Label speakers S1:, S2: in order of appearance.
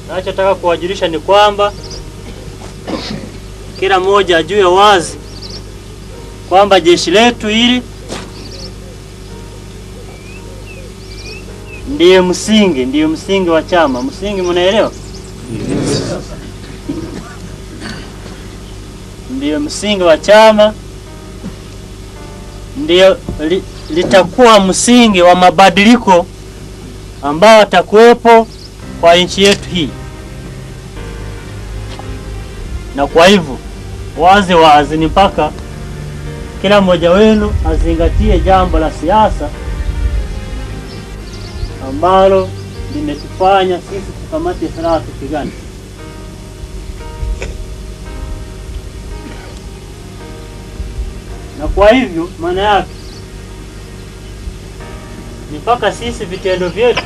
S1: Nachotaka kuwajulisha ni kwamba kila mmoja ajue wazi kwamba jeshi letu hili ndiye msingi wa chama. Msingi mnaelewa? Yes. Ndiye msingi wa chama, ndiyo litakuwa msingi wa mabadiliko ambao atakuwepo kwa nchi yetu hii. Na kwa hivyo wazi ni mpaka kila mmoja wenu azingatie jambo la siasa ambalo limetufanya sisi tukamate silaha tupigane. Na kwa hivyo maana yake ni mpaka sisi vitendo vyetu